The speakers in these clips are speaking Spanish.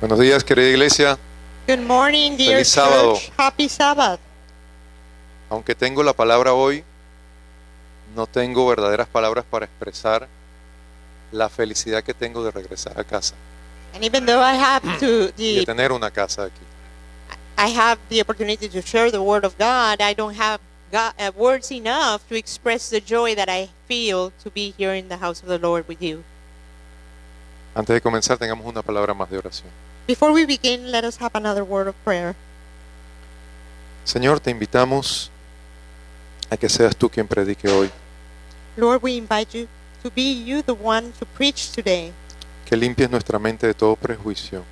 Buenos días, querida iglesia. Good morning, dear Feliz sábado. church. Happy Sabbath. Aunque tengo la palabra hoy, no tengo verdaderas palabras para expresar la felicidad que tengo de regresar a casa And even though I have y de tener una casa aquí. I have the opportunity to share the word of God, I don't have words enough to express the joy that I feel to be here in the house of the Lord with you. Antes de comenzar, tengamos una palabra más de oración. Before we begin, let us have another word of prayer. Señor, te invitamos a que seas tú quien predique hoy, Lord, we invite you to be you the one to preach today. que limpies nuestra mente de todo prejuicio,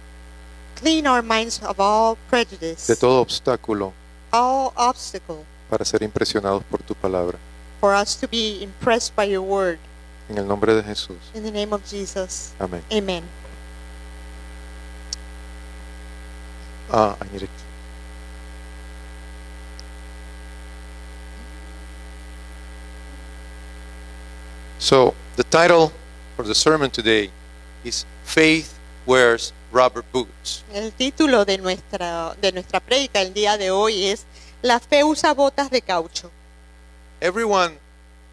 Clean our minds of all prejudice, de todo obstáculo, all obstacle, para ser impresionados por tu palabra. for us to be impressed by your word. En el nombre de Jesús. In the name of Jesus. Amén. Amen. I need it. So, the title for the sermon today is Faith Wears Rubber Boots. El título de nuestra prédica el día de hoy es La fe usa botas de caucho. Everyone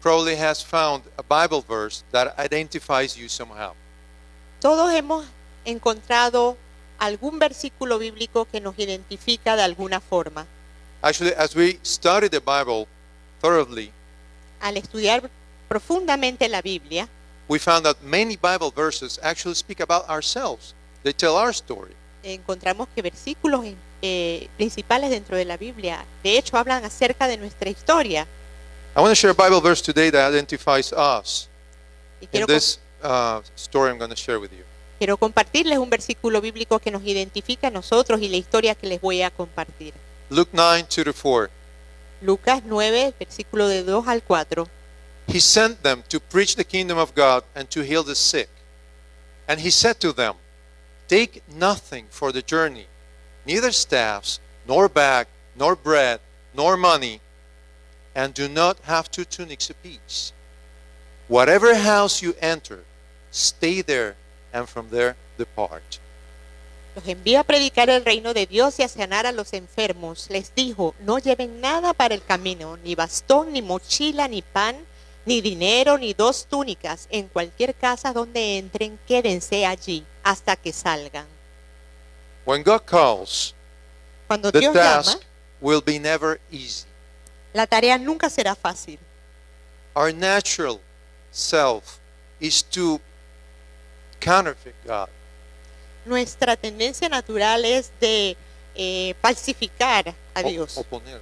probably has found a Bible verse that identifies you somehow. Todos hemos encontrado algún versículo bíblico que nos identifica de alguna forma. Actually, as we study the Bible thoroughly, Al estudiar profundamente la Biblia, we found that many Bible verses actually speak about ourselves. They tell our story. encontramos que versículos principales dentro de la Biblia, de hecho, hablan acerca de nuestra historia. I want to share a Bible verse today that identifies us Y in quiero, this story I'm going to share with you. quiero compartirles un versículo bíblico que nos identifica a nosotros y la historia que les voy a compartir. Luke 9, 2-4. Lucas 9, versículo de 2 al 4. He sent them to preach the kingdom of God and to heal the sick. And he said to them, take nothing for the journey, neither staffs, nor bag, nor bread, nor money, and do not have 2 tunics apiece. Whatever house you enter, stay there, and from there depart. Los envió a predicar el reino de Dios y a sanar a los enfermos. Les dijo, no lleven nada para el camino, ni bastón, ni mochila, ni pan, ni dinero, ni 2 túnicas. En cualquier casa donde entren, quédense allí hasta que salgan. When God calls, Cuando the Dios task llama, will be never easy. la tarea nunca será fácil. Our natural self is to counterfeit God. Nuestra tendencia natural es de falsificar a Dios. Oponer.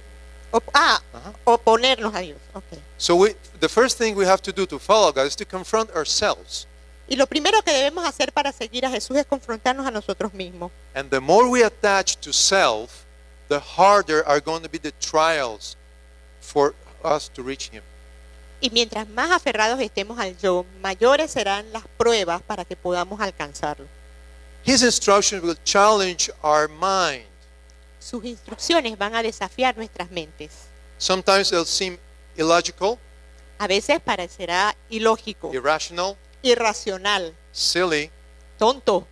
Ajá. Oponernos a Dios. Okay. So the first thing we have to do to follow God is to confront ourselves. Y lo primero que debemos hacer para seguir a Jesús es confrontarnos a nosotros mismos. And the more we attach to self, the harder are going to be the trials for us to reach Him. Y mientras más aferrados estemos al yo, mayores serán las pruebas para que podamos alcanzarlo. His instruction will challenge our mind. Sus instrucciones van a desafiar nuestras mentes. Sometimes they'll seem illogical, A veces parecerá ilógico, irrational, irracional, silly, tonto,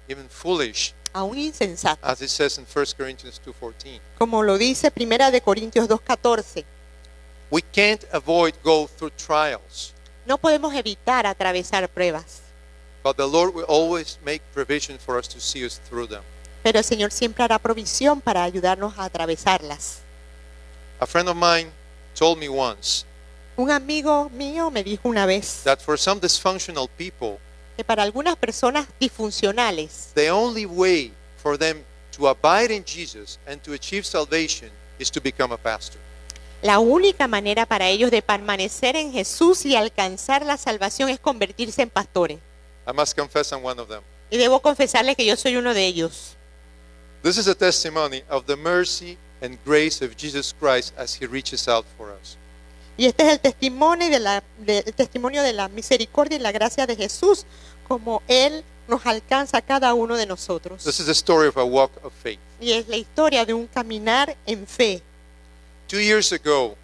even foolish, aún insensato. as it says in 1 Corinthians 2:14. Como lo dice Primera de Corintios 2:14. We can't avoid go through trials, No podemos evitar atravesar pruebas, but the Lord will always make provision for us to see us through them. pero el Señor siempre hará provisión para ayudarnos a atravesarlas. A friend of mine told me once Un amigo mío me dijo una vez that for some dysfunctional people, que para algunas personas disfuncionales, the only way for them to abide in Jesus and to achieve salvation is to become a pastor. la única manera para ellos de permanecer en Jesús y alcanzar la salvación es convertirse en pastores. I must confess I'm one of them. Y debo confesarles que yo soy uno de ellos. This is a testimony of the mercy and grace of Jesus Christ as He reaches out for us. Y este es el testimonio de la misericordia y la gracia de Jesús, como Él nos alcanza a cada uno de nosotros. This is the story of a walk of faith. Y es la historia de un caminar en fe. 2 years ago,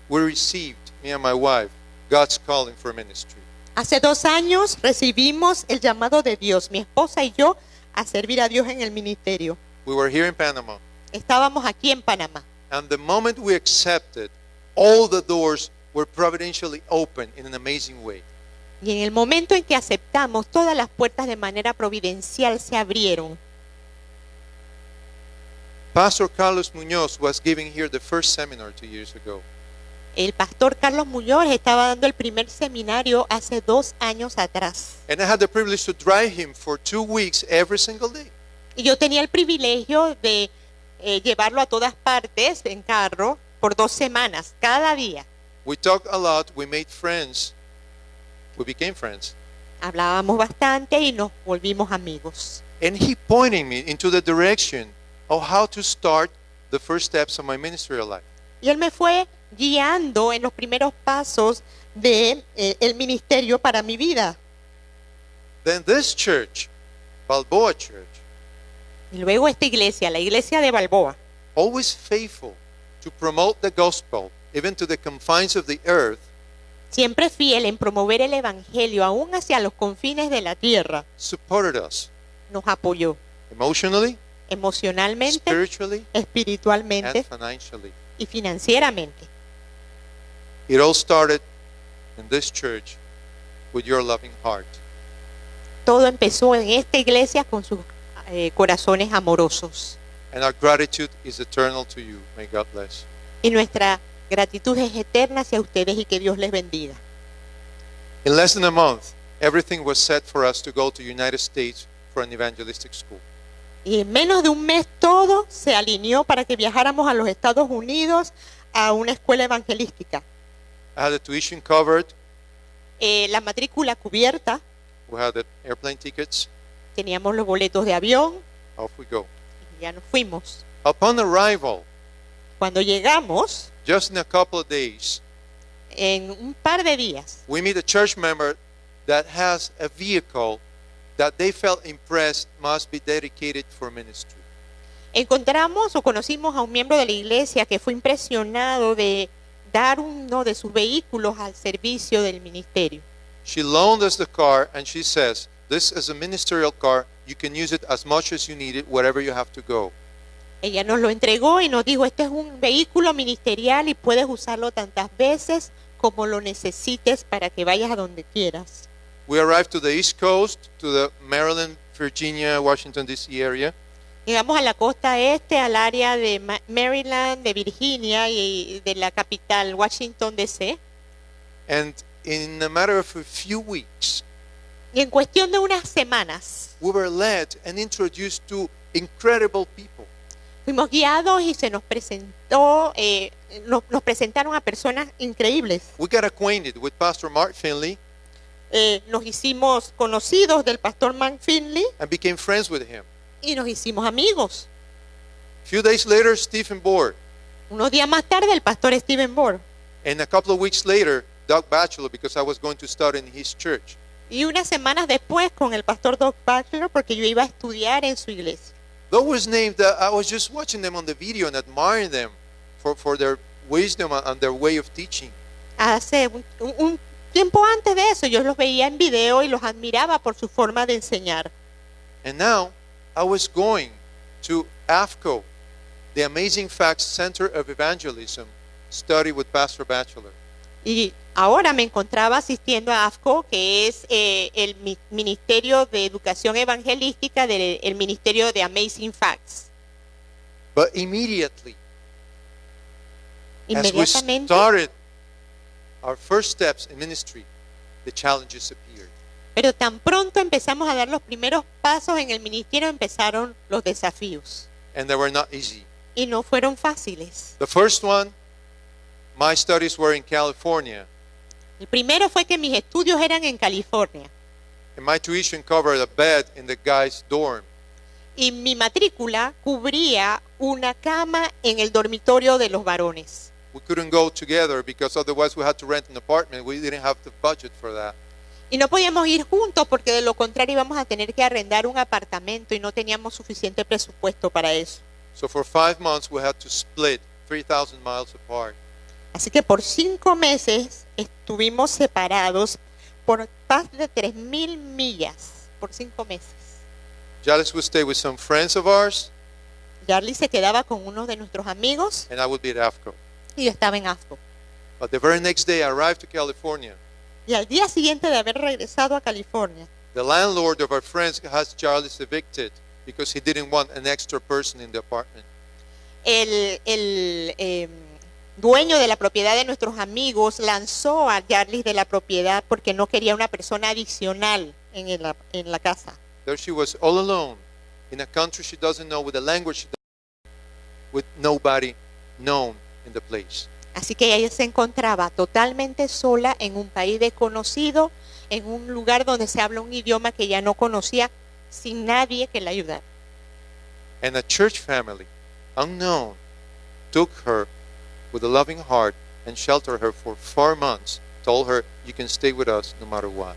we received, me and my wife, God's calling for ministry. Hace 2 años recibimos el llamado de Dios, mi esposa y yo, a servir a Dios en el ministerio. We were here in Panama. Estábamos aquí en Panamá. And the moment we accepted, all the doors were providentially open in an amazing way. Y en el momento en que aceptamos, todas las puertas de manera providencial se abrieron. Pastor Carlos Muñoz was giving here the first seminar 2 years ago. El pastor Carlos Muñoz estaba dando el primer seminario hace 2 años atrás. And I had the privilege to drive him for 2 weeks every single day. Y yo tenía el privilegio de llevarlo a todas partes en carro por 2 semanas, cada día. We talked a lot, we made friends, we became friends. Hablábamos bastante y nos volvimos amigos. And he pointed me into the direction of how to start the first steps of my ministerial life. Y él me fue guiando en los primeros pasos de el ministerio para mi vida. Then this church, Balboa Church, Y luego esta iglesia, la iglesia de Balboa, always faithful to promote the gospel even to the confines of the earth, siempre fiel en promover el evangelio aún hacia los confines de la tierra, supported us nos apoyó emotionally, emocionalmente, spiritually, espiritualmente and financially. y financieramente. It all started in this church with your loving heart. Todo empezó en esta iglesia con sus corazones amorosos. And our gratitude is eternal to you. May God bless. Y nuestra gratitud es eterna hacia ustedes y que Dios les bendiga. In less than a month, everything was set for us to go to United States for an evangelistic school. Y en menos de un mes todo se alineó para que viajáramos a los Estados Unidos a una escuela evangelística. I had the tuition covered. La matrícula cubierta, We had the airplane tickets. teníamos los boletos de avión Off we go. y ya nos fuimos. Upon arrival, Cuando llegamos, just in a couple of days, en un par de días, we meet a church member that has a vehicle that they felt impressed must be dedicated for ministry. encontramos o conocimos a un miembro de la iglesia que fue impresionado de dar uno de sus vehículos al servicio del ministerio. She loaned us the car and she says, this is a ministerial car. You can use it as much as you need it, wherever you have to go. Ella nos lo entregó y nos dijo, este es un vehículo ministerial y puedes usarlo tantas veces como lo necesites para que vayas a donde quieras. We arrived to the East Coast, to the Maryland, Virginia, Washington, D.C. area. Llegamos a la costa este, al área de Maryland, de Virginia y de la capital, Washington, D.C. And in a matter of a few weeks, Y en cuestión de unas semanas, we were led and introduced to incredible people. fuimos guiados y se nos presentó, nos presentaron a personas increíbles. We got acquainted with Pastor Mark Finley Nos hicimos conocidos del pastor Mark Finley and became friends with him. y nos hicimos amigos. A few days later, Stephen Board. Unos días más tarde, el pastor Stephen Bohr. And a couple of weeks later, Doug Batchelor, because I was going to start in his church. Y unas semanas después con el pastor Doug Batchelor, porque yo iba a estudiar en su iglesia. Those was named, I was just watching them on the video and admiring them for their wisdom and their way of teaching. Hace un tiempo antes de eso, yo los veía en video y los admiraba por su forma de enseñar. And now, I was going to AFCO, the Amazing Facts Center of Evangelism, study with Pastor Batchelor. Y ahora me encontraba asistiendo a AFCO, que es el Ministerio de Educación Evangelística del Ministerio de Amazing Facts. But immediately, as we Inmediatamente, started our first steps in ministry, the challenges appeared. pero tan pronto empezamos a dar los primeros pasos en el ministerio, empezaron los desafíos. And they were not easy. Y no fueron fáciles. The first one, my studies were in California, El primero fue que mis estudios eran en California. and my tuition covered a bed in the guy's dorm. Y mi matrícula cubría una cama en el dormitorio de los varones. We couldn't go together because otherwise we had to rent an apartment. We didn't have the budget for that. Y no podíamos ir juntos porque de lo contrario íbamos a tener que arrendar un apartamento y no teníamos suficiente presupuesto para eso. So for 5 months we had to split 3,000 miles apart. Así que por 5 meses estuvimos separados por más de 3,000 millas, por 5 meses. Jalice would stay with some friends of ours, Charlie se quedaba con uno de nuestros amigos and I would be at AFCO. y yo estaba en AFCO. But the very next day, I arrived to California. Y al día siguiente de haber regresado a California, The landlord of our friends has Jalice evicted because he didn't want an extra person in the apartment. el dueño de la propiedad de nuestros amigos lanzó a Charlie de la propiedad porque no quería una persona adicional en la casa. There she was all alone in a country she doesn't know, with a language she doesn't know, with nobody known in the place. Así que ella se encontraba totalmente sola en un país desconocido, en un lugar donde se habla un idioma que ella no conocía, sin nadie que la ayudara. And a church family, unknown, took her with a loving heart and sheltered her for 4 months, told her, you can stay with us no matter what.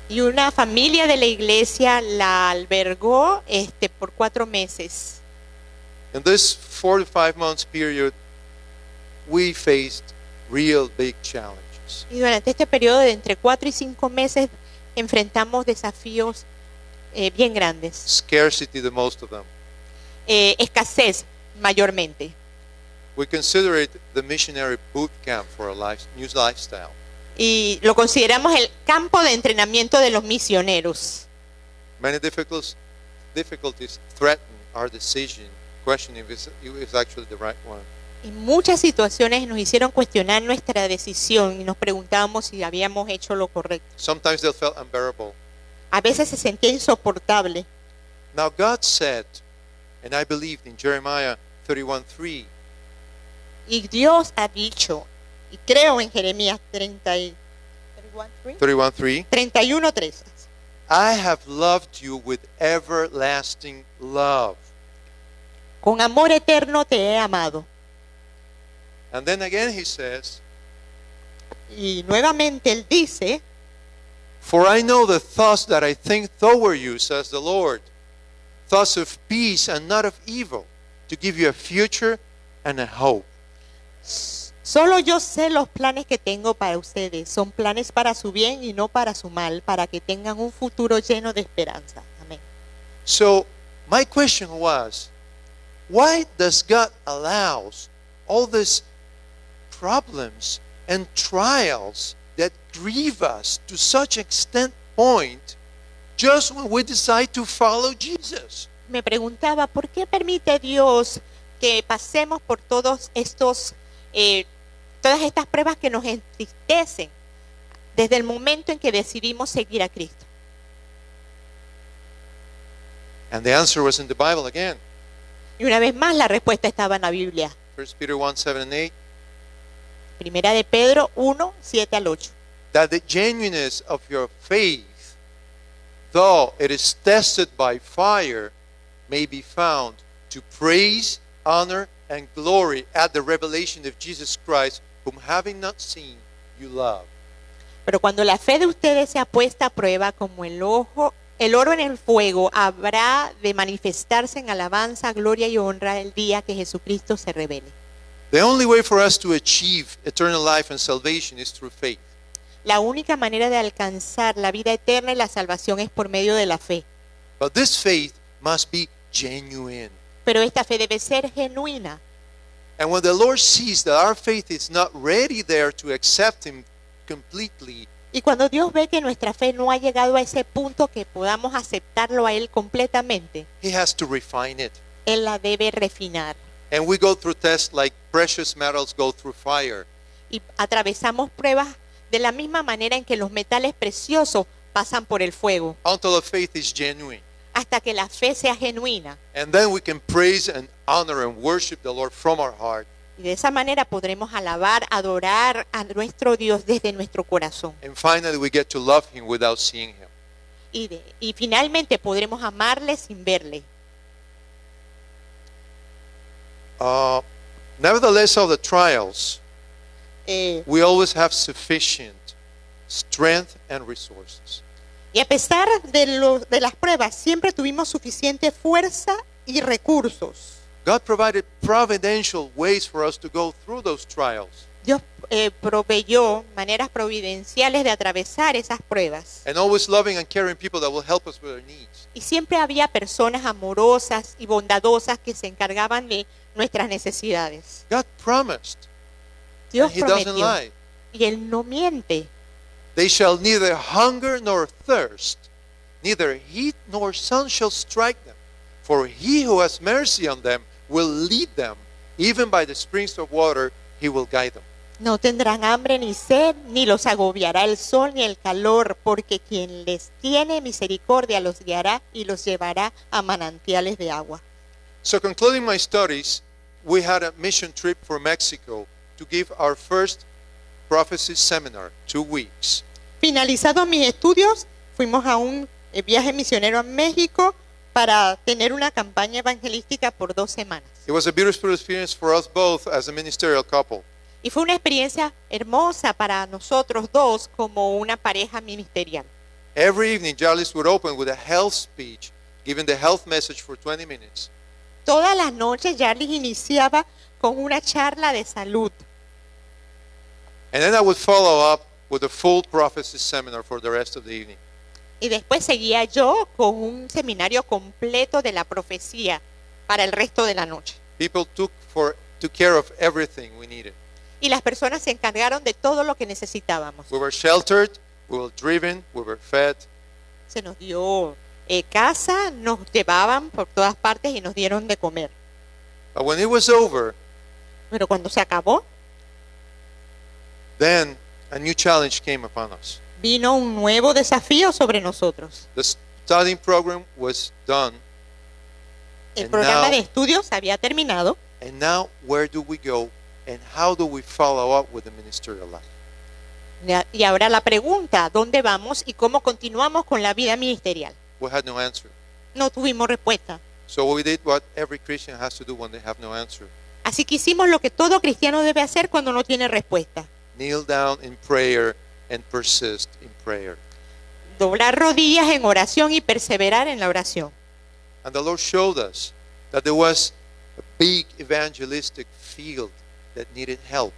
Y una familia de la iglesia la albergó por 4 meses. In this 4 to 5 months period, we faced real big challenges. Y durante este periodo de entre 4 y 5 meses enfrentamos desafíos bien grandes. Scarcity, the most of them. Escasez mayormente. We consider it the missionary boot camp for a new lifestyle. Y lo consideramos el campo de entrenamiento de los misioneros. Many difficulties threaten our decision, questioning if it's actually the right one. Y muchas situaciones nos hicieron cuestionar nuestra decisión y nos preguntábamos si habíamos hecho lo correcto. Sometimes they felt unbearable. A veces se sentía insoportable. Now God said, and I believed in Jeremiah 31:3, Y Dios ha dicho, y creo en Jeremías 31:3, 31:3. I have loved you with everlasting love. Con amor eterno te he amado. And then again he says, Y nuevamente él dice, for I know the thoughts that I think toward you, says the Lord, thoughts of peace and not of evil, to give you a future and a hope. solo yo sé los planes que tengo para ustedes. Son planes para su bien y no para su mal, para que tengan un futuro lleno de esperanza. Amén. So my question was, why does God allow all these problems and trials that grieve us to such extent point just when we decide to follow Jesus? Me preguntaba, ¿por qué permite Dios que pasemos por todas estas pruebas que nos entristecen desde el momento en que decidimos seguir a Cristo? And the answer was in the Bible again. Y una vez más la respuesta estaba en la Biblia. 1 Peter 1:7 and 8. Primera de Pedro 1, 7 al 8. That the genuineness of your faith, though it is tested by fire, may be found to praise, honor, and glory at the revelation of Jesus Christ, whom having not seen, you love. Pero cuando la fe de ustedes sea puesta a prueba como el oro en el fuego, habrá de manifestarse en alabanza, gloria y honra el día que Jesucristo se revele. The only way for us to achieve eternal life and salvation is through faith. La única manera de alcanzar la vida eterna y la salvación es por medio de la fe. But this faith must be genuine. Pero esta fe debe ser genuina. And when the Lord sees that our faith is not ready there to accept Him completely, Y cuando Dios ve que nuestra fe no ha llegado a ese punto que podamos aceptarlo a Él completamente, He has to refine it. Él la debe refinar. And we go through tests like precious metals go through fire. Y atravesamos pruebas de la misma manera en que los metales preciosos pasan por el fuego, Until the faith is genuine. hasta que la fe sea genuina. And then we can praise and honor and worship the Lord from our heart. Y de esa manera podremos alabar, adorar a nuestro Dios desde nuestro corazón. And finally we get to love Him without seeing Him. Y finalmente podremos amarle sin verle. Nevertheless, of the trials, Eh, we always have sufficient strength and resources. y a pesar de las pruebas, siempre tuvimos suficiente fuerza y recursos. God provided providential ways for us to go through those trials. Dios proveyó maneras providenciales de atravesar esas pruebas. and always loving and caring people that will help us with our needs. Y siempre había personas amorosas y bondadosas que se encargaban de nuestras necesidades. God promised, Dios and He doesn't prometió. lie. Y Él no miente. They shall neither hunger nor thirst, neither heat nor sun shall strike them. For He who has mercy on them will lead them, even by the springs of water He will guide them. No tendrán hambre ni sed, ni los agobiará el sol ni el calor, porque quien les tiene misericordia los guiará y los llevará a manantiales de agua. So concluding my studies, we had a mission trip for Mexico to give our first prophecy seminar, 2 weeks. Finalizados mis estudios, fuimos a un viaje misionero a México para tener una campaña evangelística por 2 semanas. It was a beautiful experience for us both as a ministerial couple. Y fue una experiencia hermosa para nosotros dos como una pareja ministerial. Every evening, Jarlis would open with a health speech, giving the health message for 20 minutes. Todas las noches Jarlis iniciaba con una charla de salud. And then I would follow up with a full prophecy seminar for the rest of the evening. Y después seguía yo con un seminario completo de la profecía para el resto de la noche. People took care of everything we needed. Y las personas se encargaron de todo lo que necesitábamos. We were sheltered, we were driven, we were fed. Se nos dio casa, nos llevaban por todas partes y nos dieron de comer. But when it was over, Pero cuando se acabó, then a new challenge came upon us. vino un nuevo desafío sobre nosotros. The studying program was done, El And programa now- de estudios había terminado. and now where do we go and how do we follow up with the ministerial life? Y ahora la pregunta, ¿dónde vamos y cómo continuamos con la vida ministerial? We had no answer. No tuvimos respuesta. So we did what every Christian has to do when they have no answer. Así que hicimos lo que todo cristiano debe hacer cuando no tiene respuesta. Kneel down in prayer and persist in prayer. Doblar rodillas en oración y perseverar en la oración. And the Lord showed us that there was a big evangelistic field that needed help.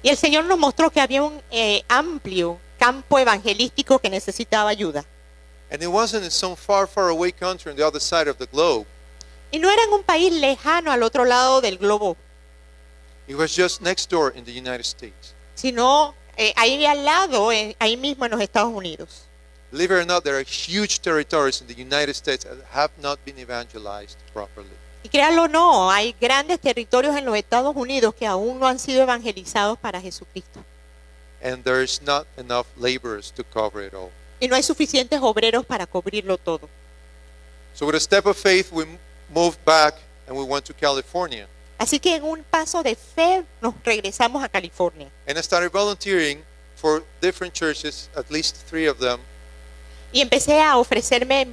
Y el Señor nos mostró que había un amplio campo evangelístico que necesitaba ayuda. And it wasn't in some far, far away country on the other side of the globe. Y no era en un país lejano al otro lado del globo, It was just next door in the United States. sino ahí al lado, ahí mismo en los Estados Unidos. Believe it or not, there are huge territories in the United States that have not been evangelized properly. Y créanlo o no, hay grandes territorios en los Estados Unidos que aún no han sido evangelizados para Jesucristo. And there's not enough laborers to cover it all. Y no hay suficientes obreros para cubrirlo todo. So with a step of faith, we moved back and we went to California. Así que en un paso de fe nos regresamos a California. And I started volunteering for different churches, at least 3 of them. Y empecé a ofrecerme en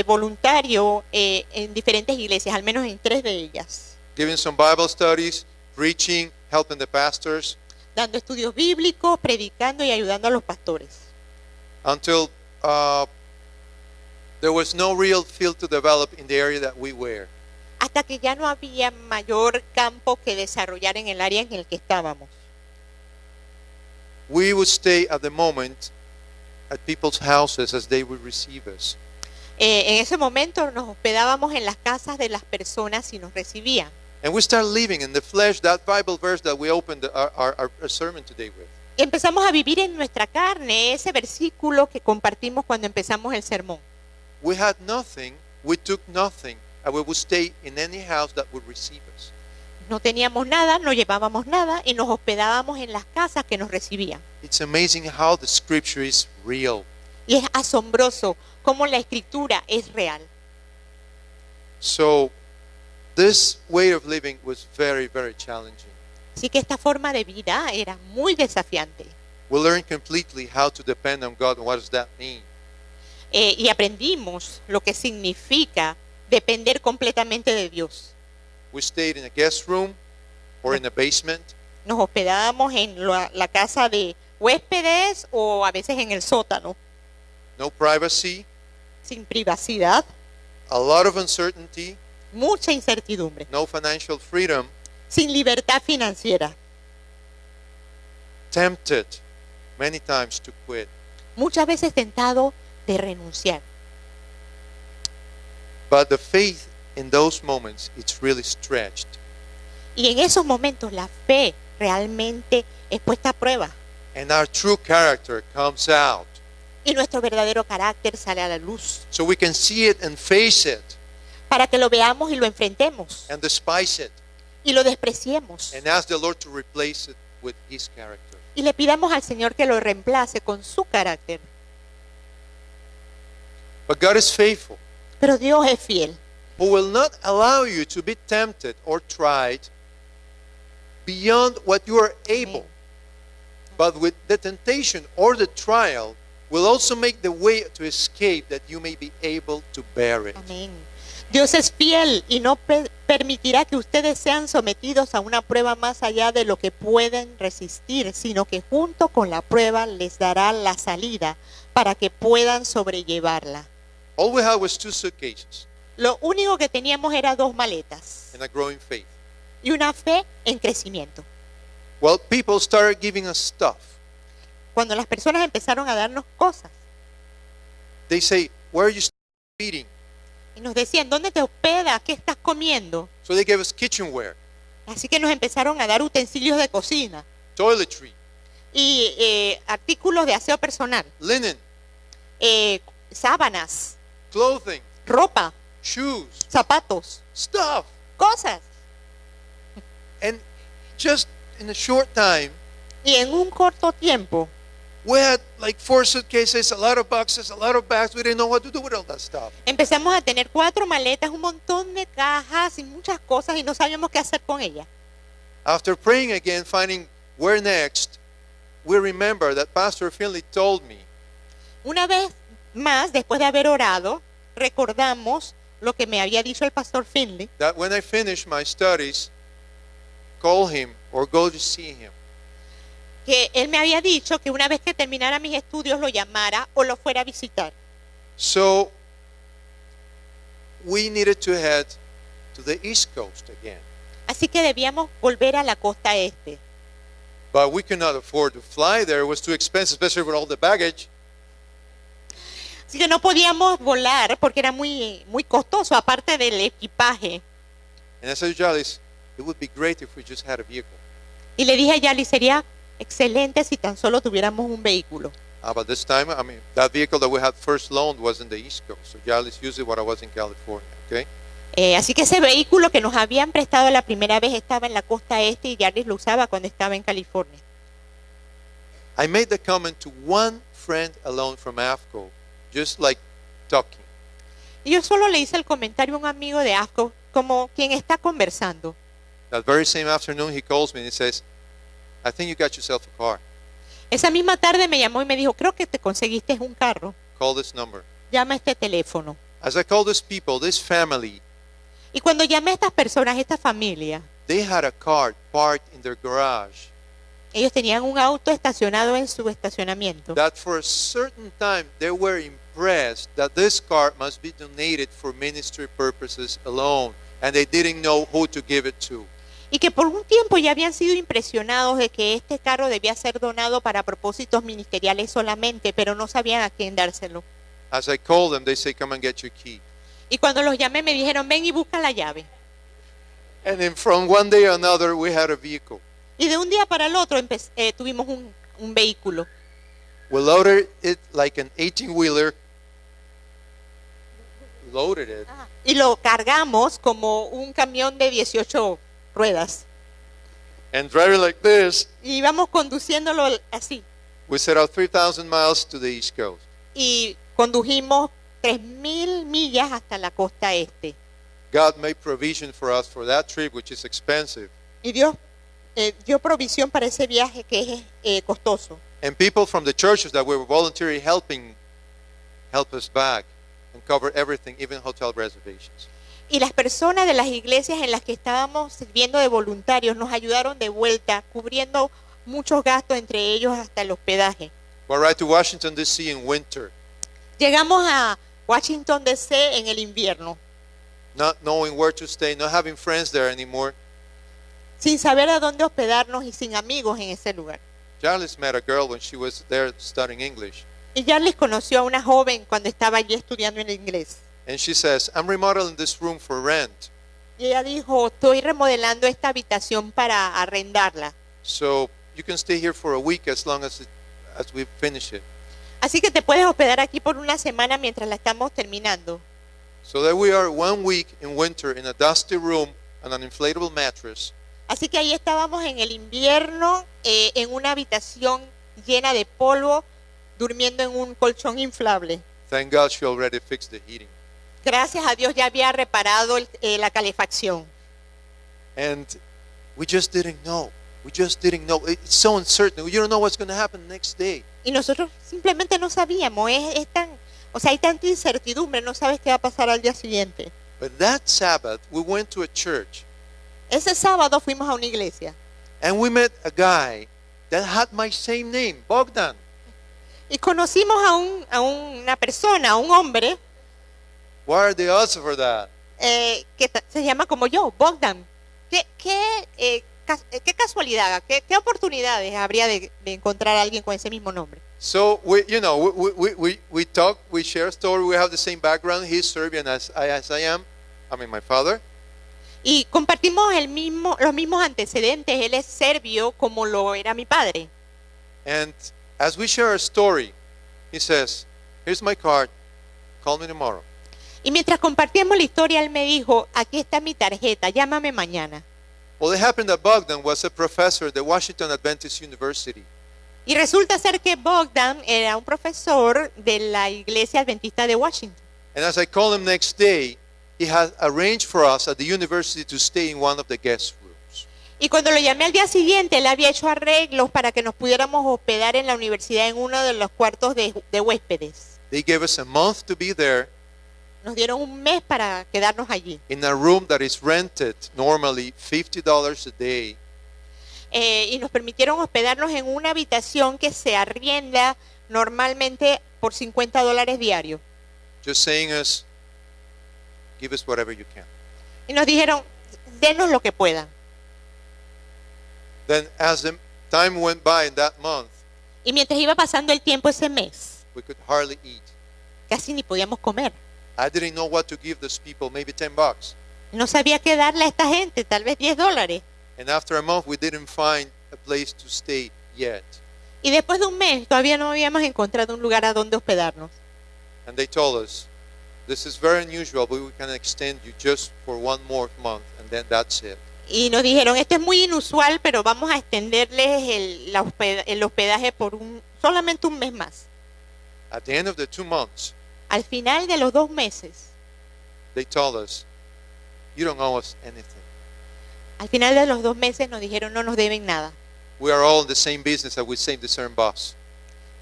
voluntario en diferentes iglesias, al menos en 3 de ellas. Giving some Bible studies, preaching, helping the pastors, Dando estudios bíblicos, predicando y ayudando a los pastores. until there was no real field to develop in the area that we were. Hasta que ya no había mayor campo que desarrollar en el área en el que estábamos. We would stay at the moment at people's houses as they would receive us. En ese momento nos hospedábamos en las casas de las personas y nos recibían. And we start living in the flesh that Bible verse that we opened our sermon today with. Y empezamos a vivir en nuestra carne ese versículo que compartimos cuando empezamos el sermón. We had nothing, we took nothing, and we would stay in any house that would receive us. No teníamos nada, no llevábamos nada y nos hospedábamos en las casas que nos recibían. It's amazing how the scripture is real. Y es asombroso cómo la escritura es real. So this way of living was very, very challenging. Así que esta forma de vida era muy desafiante. We learned completely how to depend on God and what does that mean. Y aprendimos lo que significa depender completamente de Dios. We stayed in a guest room or in a basement. Nos hospedábamos en la casa de huéspedes o a veces en el sótano, No privacy, sin privacidad, a lot of uncertainty, mucha incertidumbre, no financial freedom. sin libertad financiera. tempted many times to quit. muchas veces tentado de renunciar. But the faith in those moments, it's really stretched. Y en esos momentos la fe realmente es puesta a prueba And our true character comes out. y nuestro verdadero carácter sale a la luz So we can see it and face it para que lo veamos y lo enfrentemos and despise it y lo despreciemos and ask the Lord to replace it with His character. y le pidamos al Señor que lo reemplace con su carácter. But God is faithful, Pero Dios es fiel, who will not allow you to be tempted or tried beyond what you are able. But with the temptation or the trial will also make the way to escape that you may be able to bear it. amén. Dios es fiel y no permitirá que ustedes sean sometidos a una prueba más allá de lo que pueden resistir, sino que junto con la prueba les dará la salida para que puedan sobrellevarla. All we had was 2 suitcases Lo único que teníamos era 2 maletas and a growing faith. y una fe en crecimiento. Well, people started giving us stuff. Cuando las personas empezaron a darnos cosas They say, where are you eating? y nos decían, ¿dónde te hospedas? ¿Qué estás comiendo? So they gave us kitchenware, Así que nos empezaron a dar utensilios de cocina toiletry, y artículos de aseo personal, linen, sábanas, clothing, ropa, shoes, zapatos, stuff. cosas. And just in a short time, Y en un corto tiempo we had like 4 suitcases, a lot of boxes, a lot of bags. We didn't know what to do with all that stuff. empezamos a tener 4 maletas, un montón de cajas y muchas cosas y no sabíamos qué hacer con ellas. After praying again, finding where next, we remember that Pastor Finley told me Una vez más, después de haber orado, recordamos lo que me había dicho el pastor Finley, that when I finish my studies, call him or go to see him. que él me había dicho que una vez que terminara mis estudios lo llamara o lo fuera a visitar. So we needed to head to the East Coast again. Así que debíamos volver a la costa este. But we could not afford to fly there. It was too expensive, especially with all the baggage. Así que no podíamos volar porque era muy costoso, aparte del equipaje. And I said to Jalis, it would be great if we just had a vehicle. Y le dije a Yali, sería excelente si tan solo tuviéramos un vehículo. But this time, I mean, that vehicle that we had first loaned was in the East Coast. So Jalis used it when I was in California, okay? Así que ese vehículo que nos habían prestado la primera vez estaba en la costa este y Yaris lo usaba cuando estaba en California. I made the comment to one friend alone from AFCO, just like talking. Y yo solo le hice el comentario a un amigo de AFCO, como quien está conversando. That very same afternoon, he calls me and he says, I think you got yourself a car. Esa misma tarde me llamó y me dijo, creo que te conseguiste un carro. Call this number. Llama a este teléfono. As I called these people, this family, Y cuando llamé a estas personas, esta familia, they had a car parked in their garage ellos tenían un auto estacionado en su estacionamiento. that for a certain time they were impressed that this car must be donated for ministry purposes alone, and they didn't know who to give it to. Y que por un tiempo ya habían sido impresionados de que este carro debía ser donado para propósitos ministeriales solamente, pero no sabían a quién dárselo. As I called them, they say, come and get your key. Y cuando los llamé me dijeron, ven y busca la llave. And then from one day to another, we had a vehicle. Y de un día para el otro tuvimos un vehículo. We loaded it like an 18-wheeler. Loaded it. Y lo cargamos como un camión de 18 ruedas. And driving like this, Y íbamos conduciéndolo así. we set out 3,000 miles to the East Coast. Y condujimos 3.000 millas hasta la costa este. God made provision for us for that trip, which is expensive. Y Dios dio provisión para ese viaje que es costoso. And people from the churches that we were voluntarily helping help us back and cover everything, even hotel reservations. Y las personas de las iglesias en las que estábamos sirviendo de voluntarios nos ayudaron de vuelta, cubriendo muchos gastos, entre ellos hasta el hospedaje. We arrived to Washington, D.C. in winter, Llegamos a Washington, D.C. en el invierno, not knowing where to stay, not having friends there anymore. sin saber a dónde hospedarnos y sin amigos en ese lugar. Charles met a girl when she was there studying English. Y Jarlis conoció a una joven cuando estaba allí estudiando en inglés. And she says, I'm remodeling this room for rent. Y ella dijo, estoy remodelando esta habitación para arrendarla. So you can stay here for a week as long as we finish it. Así que te puedes hospedar aquí por una semana mientras la estamos terminando. So that we are 1 week in winter in a dusty room on an inflatable mattress. Así que ahí estábamos en el invierno, en una habitación llena de polvo, durmiendo en un colchón inflable. Thank God she already fixed the heating. Gracias a Dios ya había reparado la calefacción. And we just didn't know. We just didn't know. It's so uncertain. You don't know what's going to happen the next day. Y nosotros simplemente no sabíamos. Hay tanta incertidumbre, no sabes qué va a pasar al día siguiente. But that Sabbath, we went to a church Ese sábado fuimos a una iglesia and we met a guy that had my same name, Bogdan. y conocimos a una persona, a un hombre What are the odds for that? se llama como yo, Bogdan. ¿Qué casualidad, qué oportunidades habría de encontrar a alguien con ese mismo nombre? So we talk, we share a story. We have the same background. He's Serbian as I am. I mean, my father. Y compartimos los mismos antecedentes. Él es serbio como lo era mi padre. And as we share our story, he says, "Here's my card. Call me tomorrow." Y mientras compartíamos la historia, él me dijo, aquí está mi tarjeta, llámame mañana. Well, it happened that Bogdan was a professor at the Washington Adventist University. Y resulta ser que Bogdan era un profesor de la iglesia adventista de Washington. And as I called him next day, he had arranged for us at the university to stay in one of the guest rooms. Y cuando lo llamé al día siguiente, él había hecho arreglos para que nos pudiéramos hospedar en la universidad en uno de los cuartos de huéspedes. They gave us a month to be there Nos dieron un mes para quedarnos allí. in a room that is rented normally $50 a day. Y nos permitieron hospedarnos en una habitación que se arrienda normalmente por $50 diarios. Just saying us, give us whatever you can. Y nos dijeron, denos lo que puedan. Then as the time went by in that month, Y mientras iba pasando el tiempo ese mes, we could hardly eat. casi ni podíamos comer. I didn't know what to give those people, maybe $10. No sabía qué darle a esta gente, tal vez $10. And after a month, we didn't find a place to stay yet. Y después de un mes todavía no habíamos encontrado un lugar a donde hospedarnos. And they told us, this is very unusual, but we can extend you just for 1 more month, and then that's it. Y nos dijeron, esto es muy inusual, pero vamos a extenderles el hospedaje por solamente un mes más. At the end of the 2 months, Al final de los 2 meses, they told us, you don't owe us anything. al final de los 2 meses nos dijeron, no nos deben nada. We are all in the same business and we same the same boss.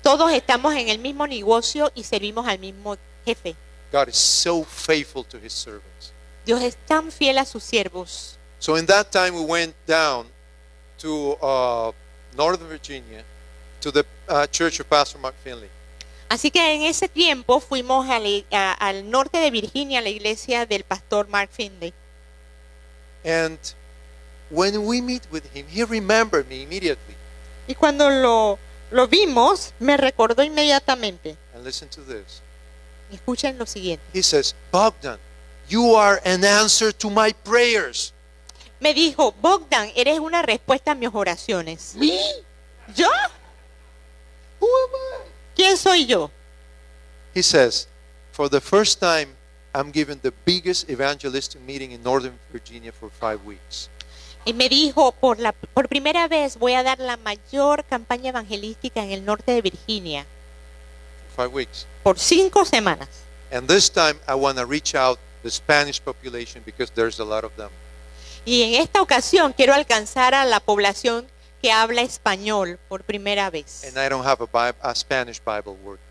Todos estamos en el mismo negocio y servimos al mismo jefe. God is so faithful to his servants. Dios es tan fiel a sus siervos. So in that time, we went down to Northern Virginia to the church of Pastor Mark Finley. Así que en ese tiempo fuimos al norte de Virginia, a la iglesia del pastor Mark Finley. And when we meet with him, he remembered me immediately. Y cuando lo vimos, me recordó inmediatamente. And listen to this. Escuchen lo siguiente. He says, Bogdan, you are an answer to my prayers. Me dijo, Bogdan, eres una respuesta a mis oraciones. Me? ¿Yo? Who am I? ¿Quién soy yo? He says, for the first time, I'm giving the biggest evangelistic meeting in Northern Virginia for 5 weeks. Y me dijo, por primera vez voy a dar la mayor campaña evangelística en el norte de Virginia. 5 weeks. Por 5 semanas. And this time, I want to reach out the Spanish population because there's a lot of them. Y en esta ocasión quiero alcanzar a la población que habla español por primera vez. And I don't have a Spanish Bible worker.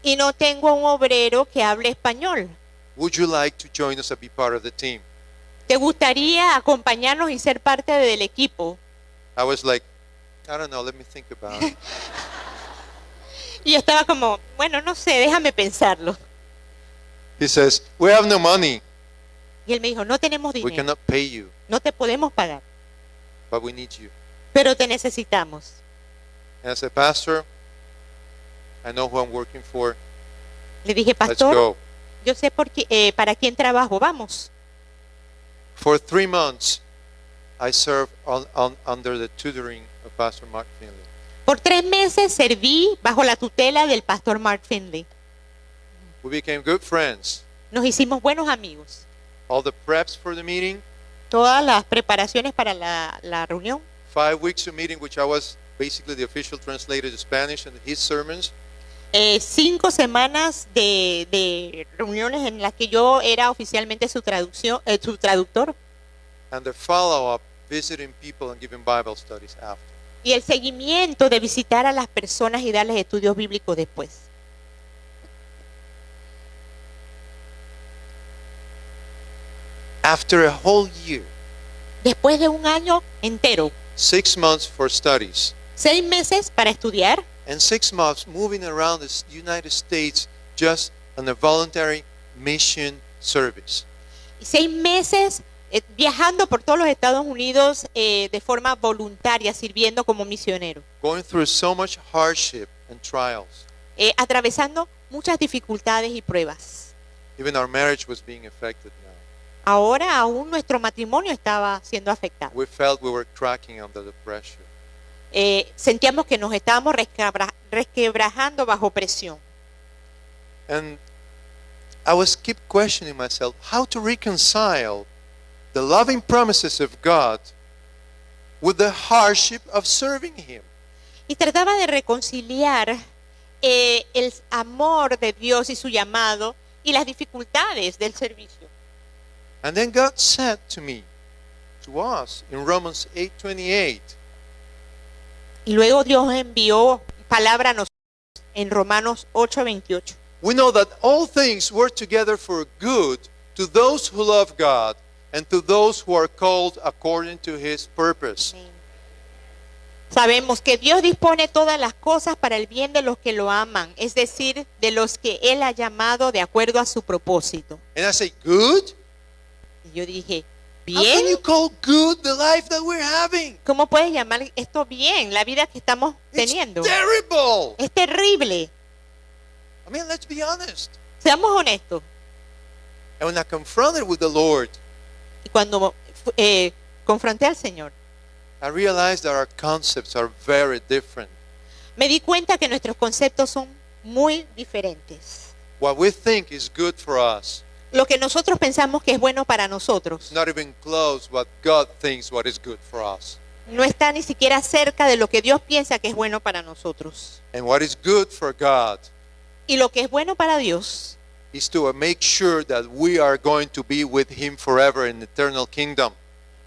Y no tengo un obrero que hable español. Would you like to join us and be part of the team? ¿Te gustaría acompañarnos y ser parte del equipo? I was like, I don't know, let me think about it. Y yo estaba como, bueno, no sé, déjame pensarlo. He says, we have no money. Y él me dijo, no tenemos We dinero, cannot pay you, no te podemos pagar, but we need you. pero te necesitamos. And I said, Pastor, I know who I'm working for. Le dije, Let's pastor, go. yo sé para quién trabajo, vamos. For 3 months, I served under the tutoring of Pastor Mark Finley. Por 3 meses serví bajo la tutela del pastor Mark Finley. We became good friends. Nos hicimos buenos amigos. All the preps for the meeting, Todas las preparaciones para la reunión, 5 weeks of meeting, which I was basically the official translator to Spanish and his sermons. 5 semanas de reuniones en las que yo era oficialmente su traductor, And the follow-up, visiting people and giving Bible studies after. y el seguimiento de visitar a las personas y darles estudios bíblicos después. After a whole year, Después de un año entero, 6 months for studies, 6 meses para estudiar and 6 months moving around the United States just on a voluntary mission service. y 6 meses viajando por todos los Estados Unidos de forma voluntaria, sirviendo como misionero, Going through so much hardship and trials. atravesando muchas dificultades y pruebas. Even our marriage was being affected now. Ahora aún nuestro matrimonio estaba siendo afectado. We felt we were cracking under the pressure. Sentíamos que nos estábamos resquebrajando bajo presión. And I was keep questioning myself how to reconcile the loving promises of God with the hardship of serving Him. Y trataba de reconciliar el amor de Dios y su llamado y las dificultades del servicio. And then God said to me, to us, in Romans 8:28, Y luego Dios envió palabra a nosotros en Romanos 8:28. we know that all things work together for good to those who love God and to those who are called according to His purpose. Sabemos que Dios dispone todas las cosas para el bien de los que lo aman, es decir, de los que Él ha llamado de acuerdo a su propósito. And I say, good? Y yo dije, How can you ¿bien? call good the life that we're having? ¿Cómo puedes llamar esto bien? La vida que estamos teniendo. It's terrible. Es terrible. I mean, let's be honest. Seamos honestos. And when I confronted with the Lord, Y cuando confronté al Señor, I realized that our concepts are very different. me di cuenta que nuestros conceptos son muy diferentes. What we think is good for us, Lo que nosotros pensamos que es bueno para nosotros not even close what God thinks what is good for us. no está ni siquiera cerca de lo que Dios piensa que es bueno para nosotros. And what is good for God Y lo que es bueno para Dios is to make sure that we are going to be with Him forever in the eternal kingdom.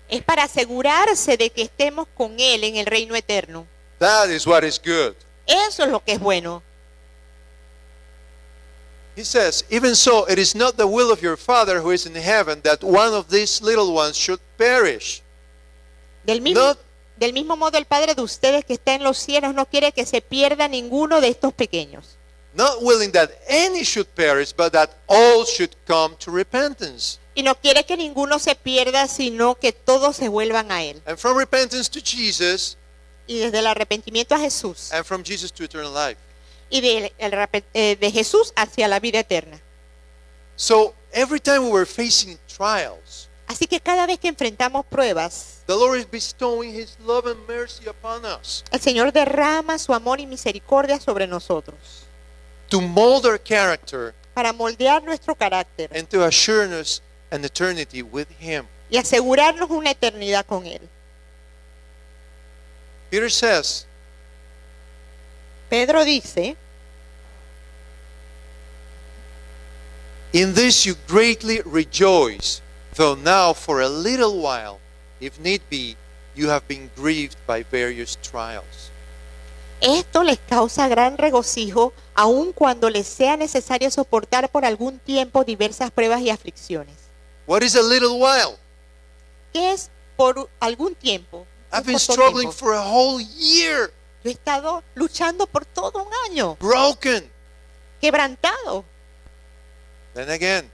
es para asegurarse de que estemos con Él en el reino eterno. That is what is good. Eso es lo que es bueno. He says, even so, it is not the will of your Father who is in heaven that one of these little ones should perish. Del mismo, No. del mismo modo, el Padre de ustedes que está en los cielos no quiere que se pierda ninguno de estos pequeños, Not willing that any should perish, but that all should come to repentance. y no quiere que ninguno se pierda, sino que todos se vuelvan a Él. And from repentance to Jesus, Y desde el arrepentimiento a Jesús, and from Jesus to eternal life. y de Jesús hacia la vida eterna. So every time we were facing trials, Así que cada vez que enfrentamos pruebas, the Lord is bestowing His love and mercy upon us el Señor derrama su amor y misericordia sobre nosotros to mold our character para moldear nuestro carácter and to assure us an eternity with Him. y asegurarnos una eternidad con Él. Peter says, Pedro dice, in this you greatly rejoice, though now for a little while, if need be, you have been grieved by various trials. esto les causa gran regocijo, aun cuando les sea necesario soportar por algún tiempo diversas pruebas y aflicciones. What is a little while? ¿Qué es por algún tiempo? Un I've been corto struggling tiempo. for a whole year, Yo he estado luchando por todo un año, broken. quebrantado. Then again,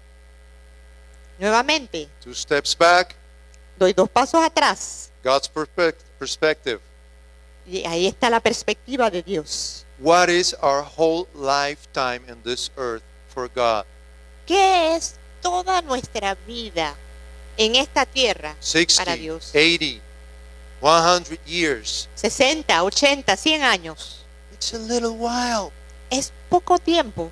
Nuevamente, 2 steps back, doy 2 pasos atrás. God's perspective. Y ahí está la perspectiva de Dios. What is our whole lifetime in this earth for God? ¿Qué es toda nuestra vida en esta tierra para 60, Dios? 80, 100 years. 60, 80, 100 años. It's a little while. Es poco tiempo.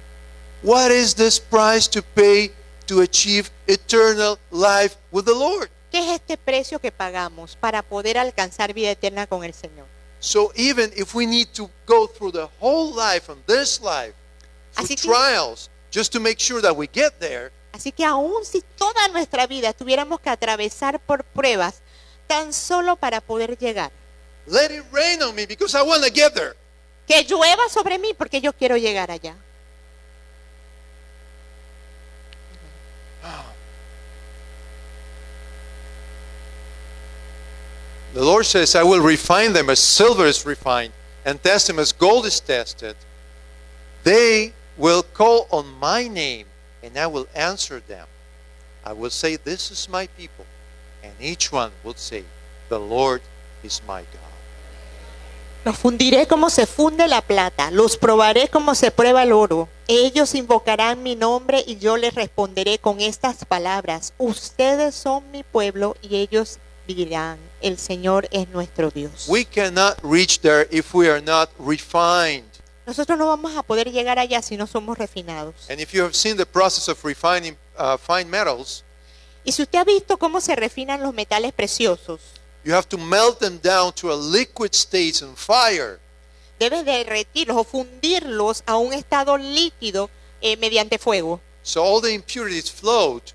What is this price to pay to achieve eternal life with the Lord? ¿Qué es este precio que pagamos para poder alcanzar vida eterna con el Señor? So even if we need to go through the whole life from this life, through Así que- trials, just to make sure that we get there, Así que aun si toda nuestra vida tuviéramos que atravesar por pruebas tan solo para poder llegar, let it rain on me because I want to get there. que llueva sobre mí porque yo quiero llegar allá. The Lord says, I will refine them as silver is refined and test them as gold is tested. They will call on my name and I will answer them. I will say, this is my people. And each one will say, the Lord is my God. Los fundiré como se funde la plata, los probaré como se prueba el oro. Ellos invocarán mi nombre y yo les responderé con estas palabras. Ustedes son mi pueblo y ellos dirán, el Señor es nuestro Dios. We cannot reach there if we are not refined. Nosotros no vamos a poder llegar allá si no somos refinados. And if you have seen the process of refining fine metals, Y si usted ha visto cómo se refinan los metales preciosos, you have to melt them down to a liquid state in fire. debe derretirlos o fundirlos a un estado líquido mediante fuego, So all the impurities float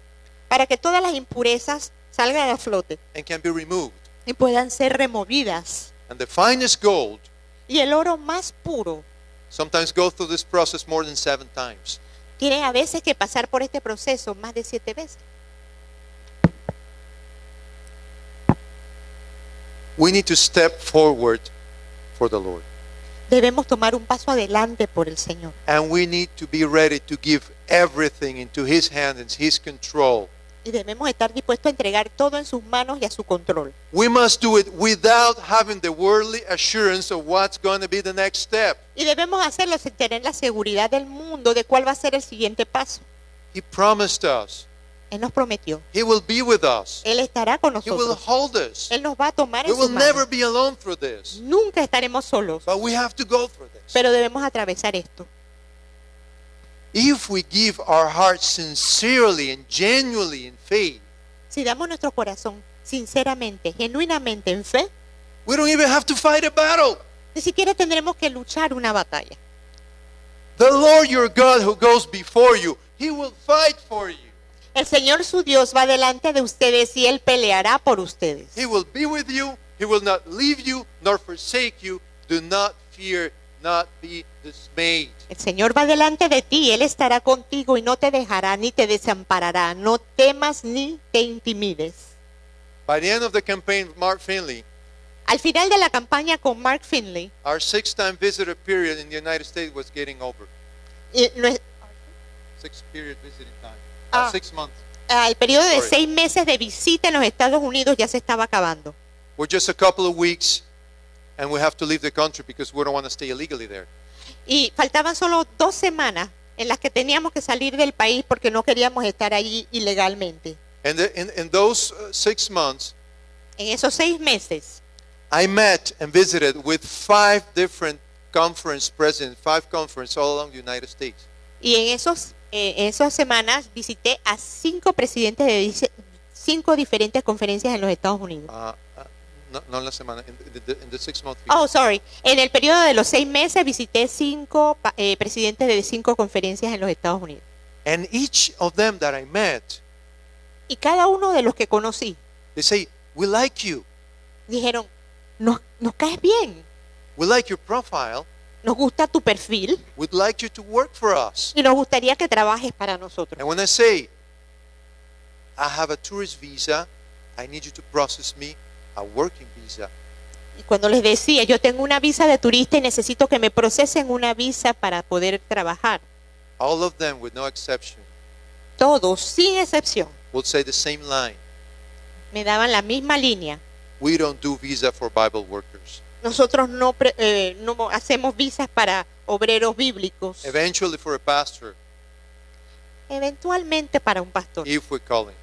para que todas las impurezas salgan a flote and can be removed. y puedan ser removidas. And the finest gold Y el oro más puro sometimes go through this process more than 7 times. tiene a veces que pasar por este proceso más de 7 veces. We need to step forward for the Lord. Debemos tomar un paso adelante por el Señor. And we need to be ready to give everything into His hand and His control. Y debemos estar dispuestos a entregar todo en sus manos y a su control. We must do it without having the worldly assurance of what's going to be the next step. Y debemos hacerlo sin tener la seguridad del mundo de cuál va a ser el siguiente paso. He promised us. Él nos prometió. He will be with us. Él estará con He will nosotros. hold us. Él nos va a tomar We en sus will never manos. be alone through this. Nunca estaremos solos, But we have to go through this. pero debemos atravesar esto. If we give our hearts sincerely and genuinely in faith, Si damos nuestro corazón sinceramente, genuinamente en fe, we don't even have to fight a battle. ni siquiera tendremos que luchar una batalla. The Lord your God who goes before you, He will fight for you. El Señor su Dios va delante de ustedes y Él peleará por ustedes. He will be with you. He will not leave you nor forsake you. Do not fear, not be dismayed. El Señor va delante de ti, Él estará contigo y no te dejará ni te desamparará. No temas ni te intimides. By the end of the campaign, Mark Finley, Al final de la campaña con Mark Finley, our 6-time visitor period in the United States was getting over. y nue- 6 period visiting time. Ah. 6 months. el periodo de Sorry. 6 meses de visita en los Estados Unidos ya se estaba acabando. We're just a couple of weeks, and we have to leave the country because we don't want to stay illegally there. Y faltaban solo 2 semanas en las que teníamos que salir del país porque no queríamos estar allí ilegalmente. And in those 6 months, En esos 6 meses, I met and visited with 5 different conference presidents, 5 conferences all along the United States. y en esas semanas visité a 5 presidentes de 5 diferentes conferencias en los Estados Unidos. No en la semana, in the 6-month period. Oh, sorry. En el periodo de los 6 meses visité 5 presidentes de 5 conferencias en los Estados Unidos. And each of them that I met, Y cada uno de los que conocí they say, we like you. dijeron, nos caes bien, We like your profile. nos gusta tu perfil We'd like you to work for us. y nos gustaría que trabajes para nosotros. And when I say, I have a tourist visa, I need you to process me a working visa. Y cuando les decía, yo tengo una visa de turista y necesito que me procesen una visa para poder trabajar, All of them, with no exception, todos, sin excepción, will say the same line. me daban la misma línea. We don't do visa for Bible workers. nosotros no hacemos visas para obreros bíblicos, eventually for a pastor, eventualmente para un pastor, if we call him.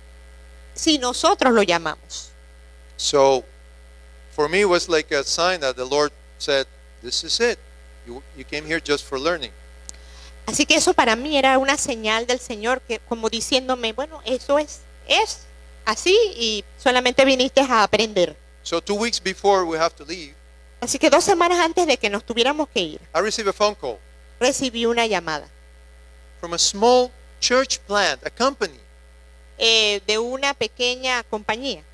si nosotros lo llamamos. So for me, it was like a sign that the Lord said, this is it. You came here just for learning. Así que eso para mí era una señal del Señor, que como diciéndome, bueno, eso es así y solamente viniste a aprender. So 2 weeks before we have to leave, Así que 2 semanas antes de que nos tuviéramos que ir, I received a phone call recibí una llamada from a small church plant, a company. de una pequeña compañía.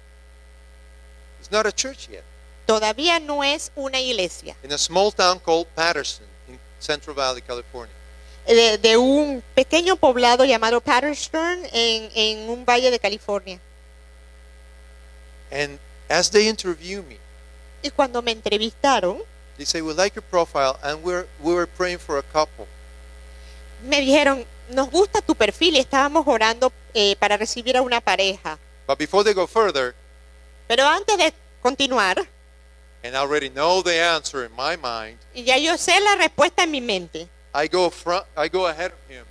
It's not a church yet. Todavía no es una iglesia, In a small town called Patterson in Central Valley, California. de un pequeño poblado llamado Patterson en un valle de California. And as they interview me, Y cuando me entrevistaron, they say, we like your profile, and we were praying for a couple. me dijeron, nos gusta tu perfil y estábamos orando para recibir a una pareja. But before they go further, Pero antes de continuar, and I already know the answer in my mind, y ya yo sé la respuesta en mi mente, I go ahead of him,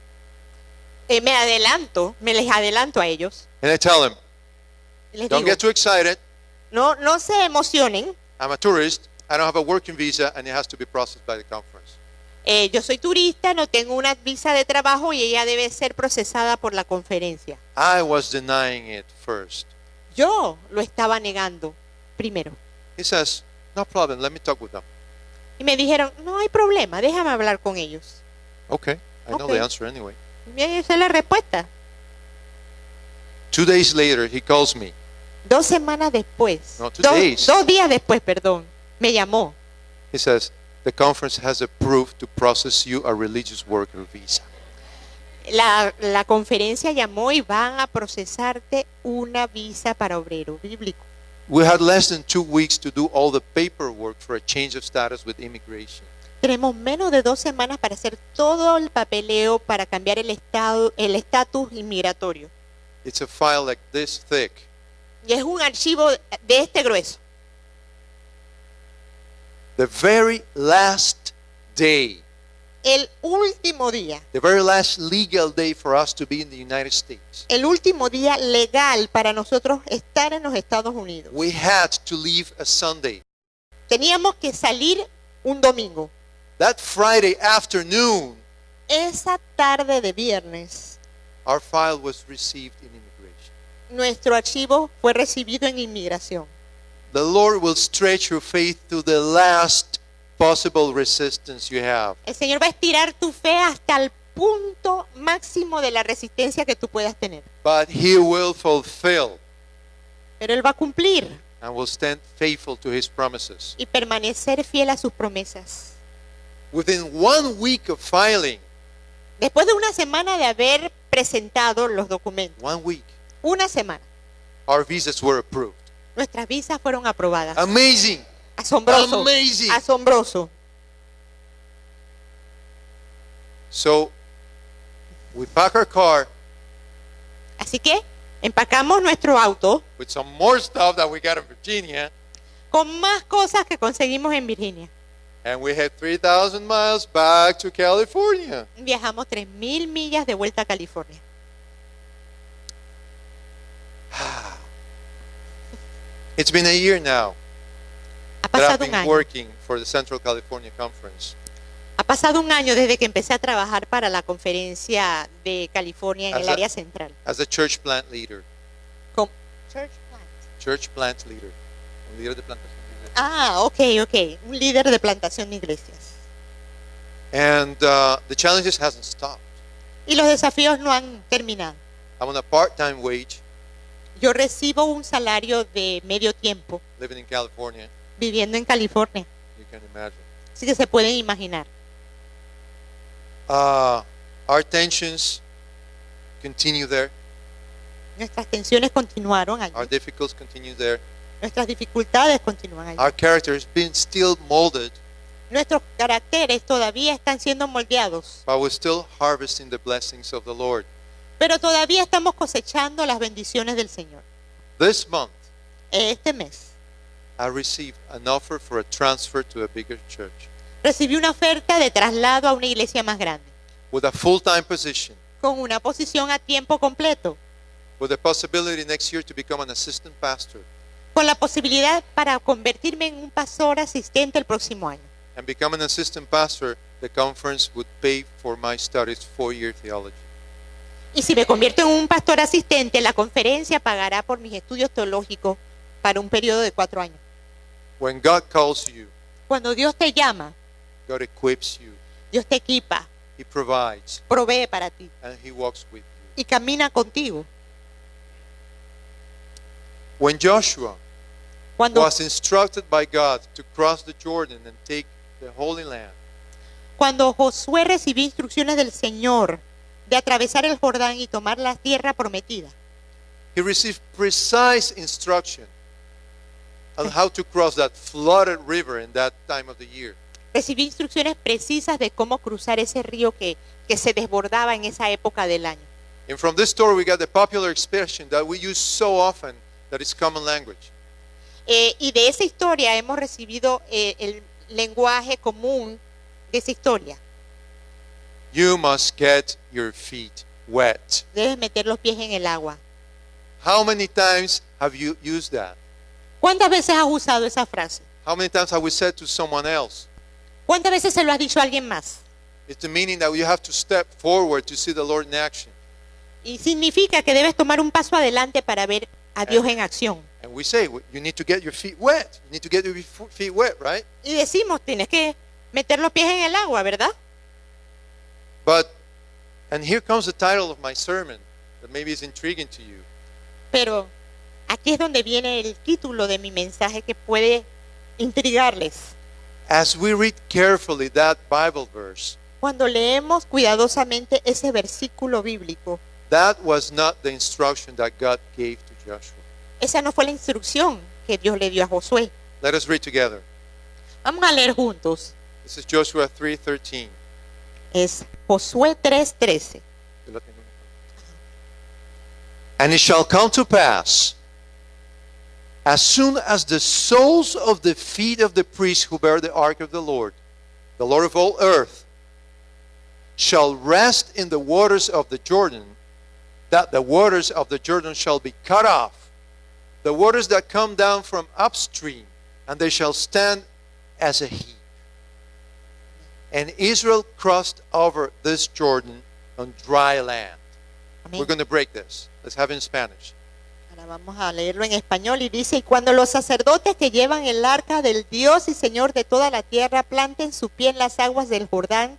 me les adelanto a ellos. and I tell him, Y les don't digo, get too excited. no se emocionen, I'm a tourist. I don't have a working visa, and it has to be processed by the conference. yo soy turista, no tengo una visa de trabajo y ella debe ser procesada por la conferencia. I was denying it first. Yo lo estaba negando primero. He says, no problem, let me talk with them. Y me dijeron, no hay problema, déjame hablar con ellos. Okay, I know Okay. the answer anyway. Y esa es la respuesta. 2 days later, he calls me. 2 semanas después, No, 2 days. 2 días después, perdón, me llamó. He says, the conference has approved to process you a religious worker visa. La conferencia llamó y van a procesarte una visa para obrero bíblico. We had less than 2 weeks to do all the paperwork for a change of status with immigration. Tenemos menos de 2 semanas para hacer todo el papeleo para cambiar el estatus inmigratorio. It's a file like this thick. Y es un archivo de este grueso. The very last day, El último día, the very last legal day for us to be in the United States, el último día legal para nosotros estar en los Estados Unidos. we had to leave a Sunday. Teníamos que salir un domingo. That Friday afternoon, Esa tarde de viernes, our file was received in immigration. nuestro archivo fue recibido en inmigración. The Lord will stretch your faith to the last possible resistance you have. El Señor va a estirar tu fe hasta el punto máximo de la resistencia que tú puedas tener. But He will fulfill Pero Él va a cumplir and will stand faithful to His promises. y permanecer fiel a sus promesas. Within 1 week of filing, Después de una semana de haber presentado los documentos, 1 week, una semana, our visas were approved. nuestras visas fueron aprobadas. Amazing! Asombroso. Amazing. Asombroso. So, we pack our car Así que empacamos nuestro auto with some more stuff that we got in Virginia, con más cosas que conseguimos en Virginia. and we had 3,000 miles back to California. Viajamos 3.000 millas de vuelta a California. It's been a year now Ha that I've pasado un been año. working for the Central California Conference. Ha pasado un año desde que empecé a trabajar para la conferencia de California en As el a- área central. as a church plant leader. Con- Church plant. Church plant leader. Un líder de plantación de iglesias. Ah, ok. Un líder de plantación de iglesias. And the challenges hasn't stopped. Y los desafíos no han terminado. I'm on a part-time wage, Yo recibo un salario de medio tiempo living in California. viviendo en California. You can imagine. Así que se pueden imaginar. Our tensions continue there. Nuestras tensiones continuaron allí. Our difficulties continue there. Nuestras dificultades continúan allí. Our character is being still molded, Nuestros caracteres todavía están siendo moldeados, but we're still harvesting the blessings of the Lord. pero todavía estamos cosechando las bendiciones del Señor. This month, Este mes I received an offer for a transfer to a bigger church Recibí una oferta de traslado a una iglesia más grande, with a full-time position, con una posición a tiempo completo, with the possibility next year to become an assistant pastor con la posibilidad para convertirme en un pastor asistente el próximo año. and become an assistant pastor. The conference would pay for my studies 4-year theology. Y si me convierto en un pastor asistente, la conferencia pagará por mis estudios teológicos para un periodo de 4 años. When God calls you, Cuando Dios te llama, God equips you, Dios te equipa, He provides, provee para ti and He walks with you. y camina contigo. When Joshua Cuando, was instructed by God to cross the Jordan and take the Holy Land, cuando Josué recibió instrucciones del Señor de atravesar el Jordán y tomar la tierra prometida, he received precise instruction on how to cross that flooded river in that time of the year. recibió instrucciones precisas de cómo cruzar ese río que se desbordaba en esa época del año. And from this story, we got the popular expression that we use so often that it's common language. Y de esa historia hemos recibido el lenguaje común de esa historia. You must get your feet wet. Debes meter los pies en el agua. How many times have you used that? ¿Cuántas veces has usado esa frase? How many times have we said to someone else? ¿Cuántas veces se lo has dicho a alguien más? It's the meaning that you have to step forward to see the Lord in action. Y significa que debes tomar un paso adelante para ver a Dios en acción. And we say, you need to get your feet wet. You need to get your feet wet, right? Y decimos, tienes que meter los pies en el agua, ¿verdad? But, and here comes the title of my sermon that maybe is intriguing to you. Pero aquí es donde viene el título de mi mensaje que puede intrigarles. As we read carefully that Bible verse, Cuando leemos cuidadosamente ese versículo bíblico, that was not the instruction that God gave to Joshua. esa no fue la instrucción que Dios le dio a Josué. Let us read together. Vamos a leer juntos. This is Joshua 3:13. Es Josué 3:13. And it shall come to pass, as soon as the soles of the feet of the priests who bear the ark of the Lord of all earth, shall rest in the waters of the Jordan, that the waters of the Jordan shall be cut off, the waters that come down from upstream, and they shall stand as a heap. And Israel crossed over this Jordan on dry land. Amén. We're going to break this. Let's have it in Spanish. Ahora vamos a leerlo en español y dice, y cuando los sacerdotes que llevan el arca del Dios y Señor de toda la tierra planten su pie en las aguas del Jordán,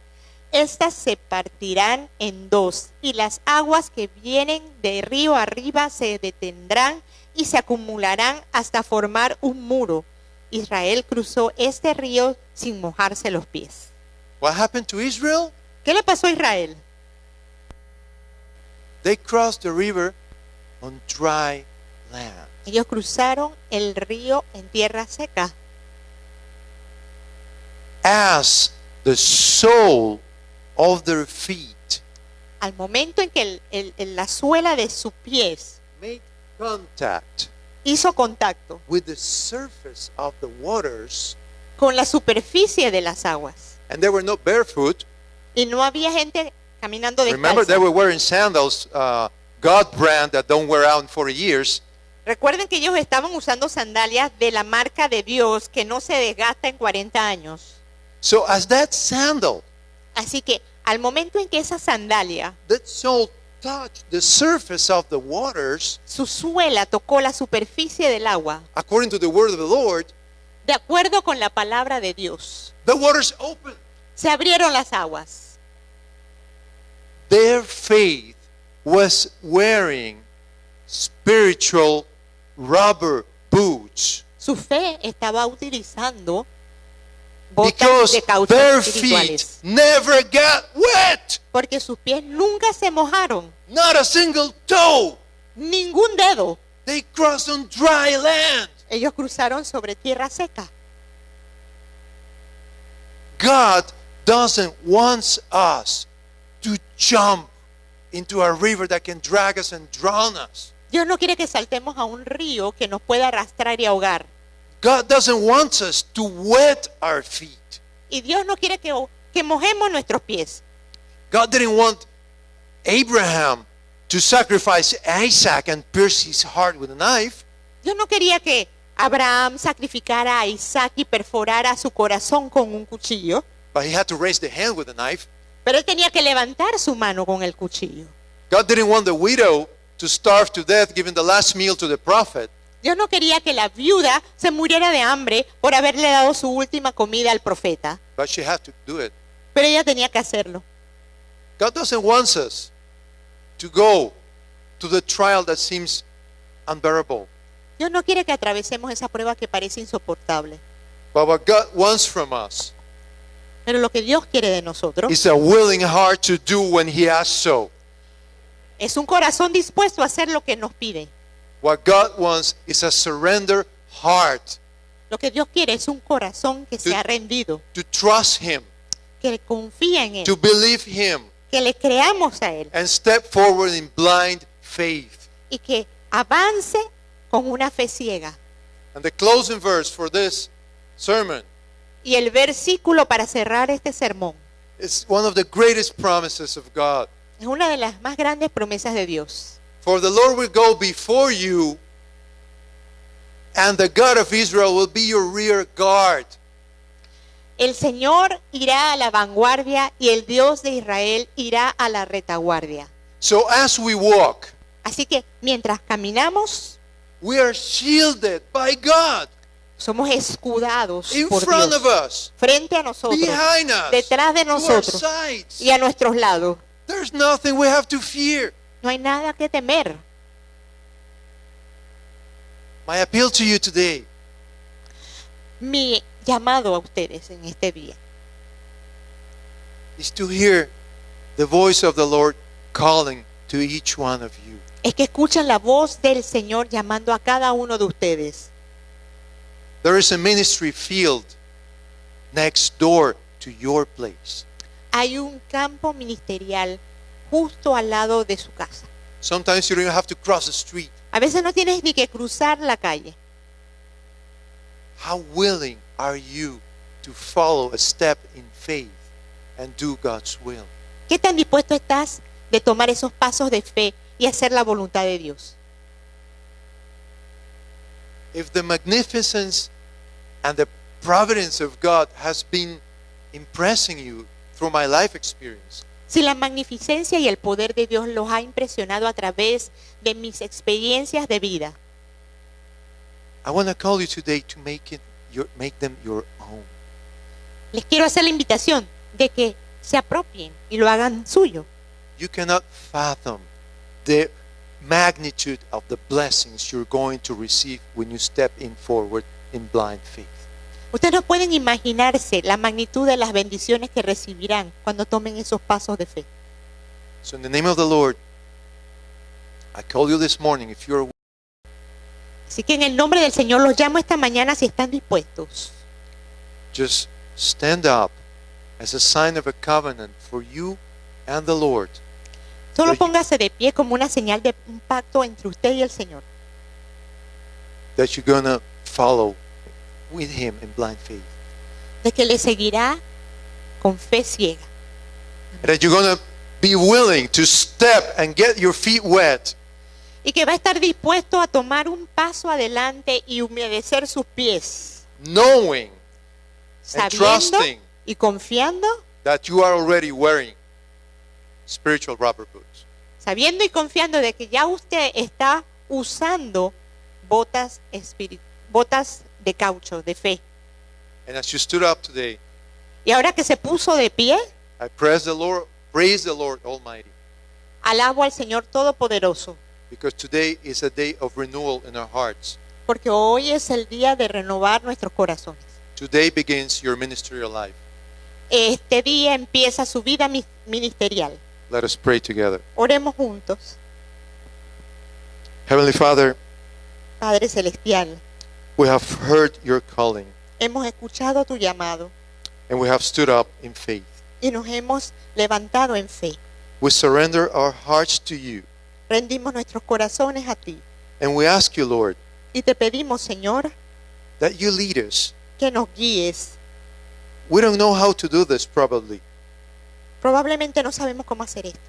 estas se partirán en dos, y las aguas que vienen de río arriba se detendrán y se acumularán hasta formar un muro. Israel cruzó este río sin mojarse los pies. What happened to Israel? ¿Qué le pasó a Israel? They crossed the river on dry land. Ellos cruzaron el río en tierra seca. As the sole of their feet Al momento en que la suela de sus pies made contact hizo contacto with the surface of the waters, con la superficie de las aguas, and they were not barefoot. y no había gente caminando Remember, they descalza. were wearing sandals, God brand, that don't wear out in 40 years. Recuerden que ellos estaban usando sandalias de la marca de Dios que no se desgasta en 40 años. So as that sandal, Así que al momento en que esa sandalia, that sole touched the surface of the waters, su suela tocó la superficie del agua, according to the word of the Lord, de acuerdo con la palabra de Dios, the waters opened. se abrieron las aguas. Their faith was wearing spiritual rubber boots Su fe estaba utilizando botas because de caucho their feet espirituales, never got wet. porque sus pies nunca se mojaron, Not a single toe. ningún dedo. They crossed on dry land. Ellos cruzaron sobre tierra seca. God doesn't want us to jump into a river that can drag us and drown us. Dios no quiere que saltemos a un río que nos pueda arrastrar y ahogar. God doesn't want us to wet our feet. Y Dios no quiere que mojemos nuestros pies. God didn't want Abraham to sacrifice Isaac and pierce his heart with a knife. Dios no quería que Abraham sacrificara a Isaac y perforara su corazón con un cuchillo, But he had to raise the hand with the knife. pero él tenía que levantar su mano con el cuchillo. God didn't want the widow to starve to death giving the last meal to the prophet. Dios no quería que la viuda se muriera de hambre por haberle dado su última comida al profeta, But she had to do it. pero ella tenía que hacerlo. God doesn't want us to go to the trial that seems unbearable. Dios no quiere que atravesemos esa prueba que parece insoportable. But what God wants from us Pero lo que Dios quiere de nosotros is a willing heart to do when He asks so. es un corazón dispuesto a hacer lo que nos pide. What God wants is a surrender heart Lo que Dios quiere es un corazón que se ha rendido, to trust Him, que le confía en Él, to believe Him, que le creamos a Él and step forward in blind faith. y que avance con una fe ciega. And the closing verse for this sermon Y el versículo para cerrar este sermón is one of the greatest promises of God. es una de las más grandes promesas de Dios. For the Lord will go before you, and the God of Israel will be your rear guard. El Señor irá a la vanguardia y el Dios de Israel irá a la retaguardia. So as we walk, Así que mientras caminamos, we are shielded by God somos escudados in por front Dios, of us, frente a nosotros, behind us, detrás de to our nosotros sides. y a nuestros lados. There's nothing we have to fear. No hay nada que temer. My appeal to you today Mi llamado a ustedes en este día is to hear the voice of the Lord calling to each one of you. es que escuchen la voz del Señor llamando a cada uno de ustedes. There is a ministry field next door to your place. Hay un campo ministerial justo al lado de su casa. Sometimes you don't even have to cross the street. A veces no tienes ni que cruzar la calle. How willing are you to follow a step in faith and do God's will? ¿Qué tan dispuesto estás de tomar esos pasos de fe y hacer la voluntad de Dios? If the magnificence and the providence of God has been impressing you through my life experience, Si la magnificencia y el poder de Dios los ha impresionado a través de mis experiencias de vida, I want to call you today to make them your own. les quiero hacer la invitación de que se apropien y lo hagan suyo. You cannot fathom the magnitude of the blessings you're going to receive when you step in forward in blind faith. Ustedes no pueden imaginarse la magnitud de las bendiciones que recibirán cuando tomen esos pasos de fe. So in the name of the Lord, I call you this morning, if you're Así que en el nombre del Señor los llamo esta mañana si están dispuestos. just stand up as a sign of a covenant for you and the Lord. Solo Oye. póngase de pie como una señal de un pacto entre usted y el Señor. That you're going to follow with Him in blind faith. De que le seguirá con fe ciega. That you're going to be willing to step and get your feet wet Y que va a estar dispuesto a tomar un paso adelante y humedecer sus pies. knowing Sabiendo trusting y confiando. that you are already wearing spiritual rubber boots. Sabiendo y confiando de que ya usted está usando botas de caucho, de fe. And as you stood up today, Y ahora que se puso de pie, I praise the Lord Almighty, alabo al Señor Todopoderoso, because today is a day of renewal in our hearts. porque hoy es el día de renovar nuestros corazones. Today begins your ministerial life. Este día empieza su vida ministerial. Let us pray together. Oremos juntos. Heavenly Father, Padre Celestial, we have heard your calling, hemos escuchado tu llamado and we have stood up in faith. y nos hemos levantado en fe. We surrender our hearts to you, Rendimos nuestros corazones a ti and we ask you, Lord, y te pedimos, Señor, that you lead us. que nos guíes. We don't know how to do this probably. Probablemente no sabemos cómo hacer esto.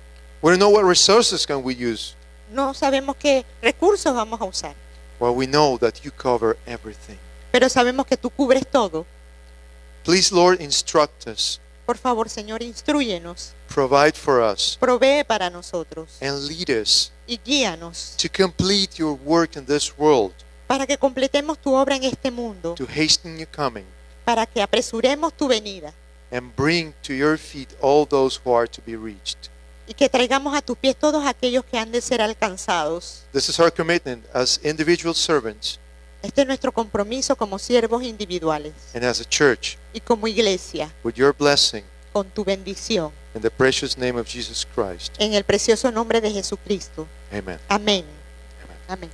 We don't know what resources can we use. No sabemos qué recursos vamos a usar. Well, we know that you cover everything. Pero sabemos que tú cubres todo. Please, Lord, instruct us, Por favor, Señor, instrúyenos, provide for us, provee para nosotros and lead us y guíanos to complete your work in this world, para que completemos tu obra en este mundo, to hasten your coming, para que apresuremos tu venida and bring to your feet all those who are to be reached. y que traigamos a tus pies todos aquellos que han de ser alcanzados. This is our commitment as individual servants Este es nuestro compromiso como siervos individuales and as a church, y como iglesia, with your blessing con tu bendición, in the precious name of Jesus Christ. en el precioso nombre de Jesucristo. Amen. Amén. Amen. Amén.